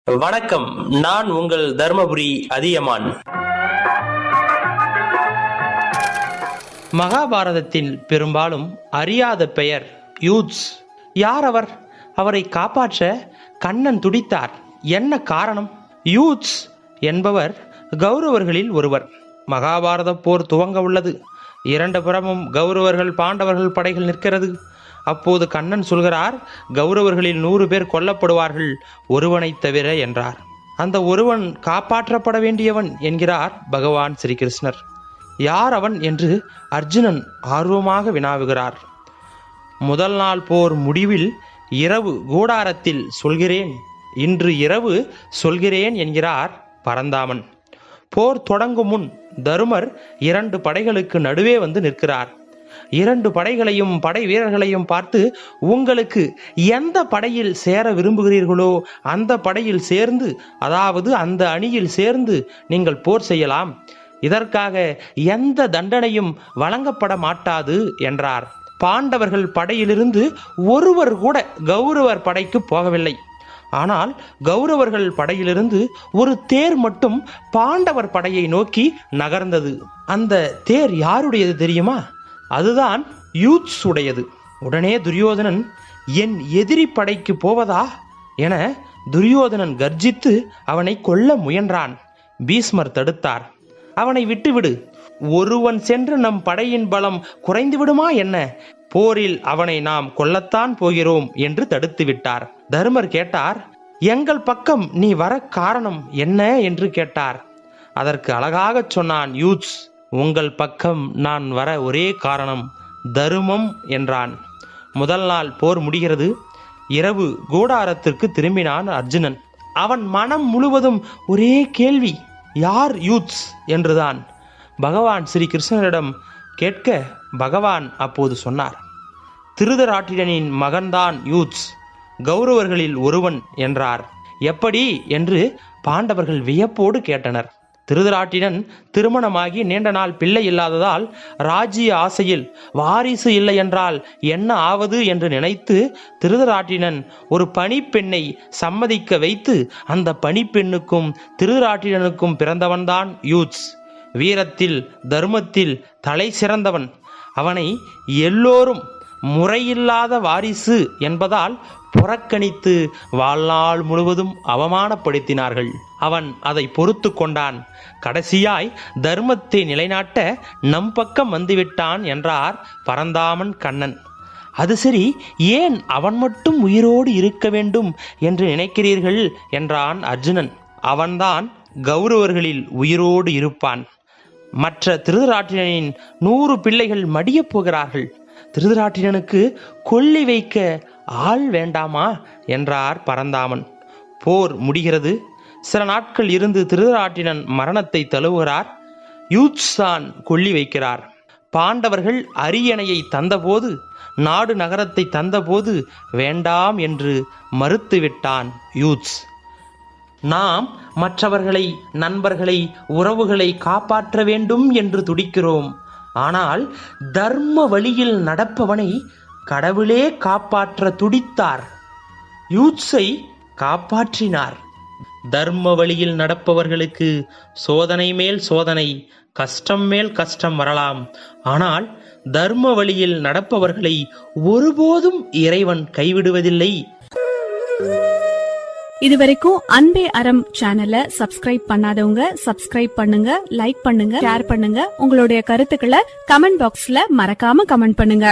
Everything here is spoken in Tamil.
வணக்கம். நான் உங்கள் தர்மபுரி அதியமான். மகாபாரதத்தில் பெரும்பாலும் அறியாத பெயர் யூத்ஸ். யார் அவர்? அவரை காப்பாற்ற கண்ணன் துடித்தார். என்ன காரணம்? யூத்ஸ் என்பவர் கௌரவர்களில் ஒருவர். மகாபாரத போர் துவங்க உள்ளது. இரண்டு புறமும் கௌரவர்கள் பாண்டவர்கள் படைகள் நிற்கிறது. அப்போது கண்ணன் சொல்கிறார், கௌரவர்களில் 100 பேர் கொல்லப்படுவார்கள், ஒருவனை தவிர என்றார். அந்த ஒருவன் காப்பாற்றப்பட வேண்டியவன் என்கிறார் பகவான் ஸ்ரீகிருஷ்ணர். யார் அவன் என்று அர்ஜுனன் ஆர்வமாக வினாவுகிறார். முதல் நாள் போர் முடிவில் இரவு கூடாரத்தில் சொல்கிறேன், இன்று இரவு சொல்கிறேன் என்கிறார் பரந்தாமன். போர் தொடங்கும் முன் தருமர் 2 படைகளுக்கு நடுவே வந்து நிற்கிறார். 2 படைகளையும் படை வீரர்களையும் பார்த்து, உங்களுக்கு எந்த படையில் சேர விரும்புகிறீர்களோ அந்த படையில் சேர்ந்து, அதாவது அந்த அணியில் சேர்ந்து நீங்கள் போர் செய்யலாம். இதற்காக எந்த தண்டனையும் வழங்கப்பட மாட்டாது என்றார். பாண்டவர்கள் படையிலிருந்து ஒருவர் கூட கௌரவர் படைக்கு போகவில்லை. ஆனால் கௌரவர்கள் படையிலிருந்து ஒரு தேர் மட்டும் பாண்டவர் படையை நோக்கி நகர்ந்தது. அந்த தேர் யாருடையது தெரியுமா? அதுதான் யூத்ஸ் உடையது. உடனே துரியோதனன், என் எதிரி படைக்கு போவதா என துரியோதனன் கர்ஜித்து அவனை கொல்ல முயன்றான். பீஷ்மர் தடுத்தார். அவனை விட்டுவிடு, ஒருவன் சென்று நம் படையின் பலம் குறைந்து விடுமா என்ன? போரில் அவனை நாம் கொல்லத்தான் போகிறோம் என்று தடுத்து விட்டார். தருமர் கேட்டார், எங்கள் பக்கம் நீ வர காரணம் என்ன என்று கேட்டார். அதற்கு அழகாக சொன்னான் யூத்ஸ், உங்கள் பக்கம் நான் வர ஒரே காரணம் தருமம் என்றான். முதல் நாள் போர் முடிகிறது. இரவு கூடாரத்திற்கு திரும்பினான் அர்ஜுனன். அவன் மனம் முழுவதும் ஒரே கேள்வி, யார் யூத்ஸ் என்றுதான். பகவான் ஸ்ரீ கிருஷ்ணரிடம் கேட்க பகவான் அப்போது சொன்னார், திருதராட்டிரனின் மகன்தான் யூத்ஸ், கௌரவர்களில் ஒருவன் என்றார். எப்படி என்று பாண்டவர்கள் வியப்போடு கேட்டனர். திருதராட்டிரன் திருமணமாகி நீண்ட நாள் பிள்ளை இல்லாததால் ராஜ்ய ஆசையில் வாரிசு இல்லை என்றால் என்ன ஆவது என்று நினைத்து திருதராட்டிரன் ஒரு பணிப்பெண்ணை சம்மதிக்க வைத்து, அந்த பணிப்பெண்ணுக்கும் திருதராட்டிரனுக்கும் பிறந்தவன்தான் யூத்ஸ். வீரத்தில் தர்மத்தில் தலை சிறந்தவன். அவனை எல்லோரும் முறையில்லாத வாரிசு என்பதால் புறக்கணித்து வாழ்நாள் முழுவதும் அவமானப்படுத்தினார்கள். அவன் அதை பொறுத்து கொண்டான். கடைசியாய் தர்மத்தை நிலைநாட்ட நம் பக்கம் வந்துவிட்டான் என்றார் பரந்தாமன் கண்ணன். அது சரி, ஏன் அவன் மட்டும் உயிரோடு இருக்க வேண்டும் என்று நினைக்கிறீர்கள் என்றான் அர்ஜுனன். அவன்தான் கௌரவர்களில் உயிரோடு இருப்பான். மற்ற திருதராட்டிரனின் 100 பிள்ளைகள் மடியப் போகிறார்கள். திருதராட்டிரனுக்கு கொல்லி வைக்க ஆள் வேண்டாமா என்றார் பரந்தாமன். போர் முடிகிறது. சில நாட்கள் இருந்து திருதராட்டிரன் மரணத்தை தழுவுகிறார். யூத்ஸ் தான் கொல்லி வைக்கிறார். பாண்டவர்கள் அரியணையை தந்தபோது, நாடு நகரத்தை தந்தபோது வேண்டாம் என்று மறுத்துவிட்டான் யூத்ஸ். நாம் மற்றவர்களை, நண்பர்களை, உறவுகளை காப்பாற்ற வேண்டும் என்று துடிக்கிறோம். ஆனால் தர்ம வழியில் நடப்பவனை கடவுளே காப்பாற்ற துடித்தார். யூத்ஸை காப்பாற்றினார். தர்ம வழியில் நடப்பவர்களுக்கு சோதனை மேல் சோதனை, கஷ்டம் மேல் கஷ்டம் வரலாம். ஆனால் தர்ம வழியில் நடப்பவர்களை ஒருபோதும் இறைவன் கைவிடுவதில்லை. இதுவரைக்கும் அன்பே அறம் சேனலை சப்ஸ்கிரைப் பண்ணாதவங்க சப்ஸ்கிரைப் பண்ணுங்க, லைக் பண்ணுங்க, ஷேர் பண்ணுங்க. உங்களுடைய கருத்துக்களை கமெண்ட் பாக்ஸ்ல மறக்காம கமெண்ட் பண்ணுங்க.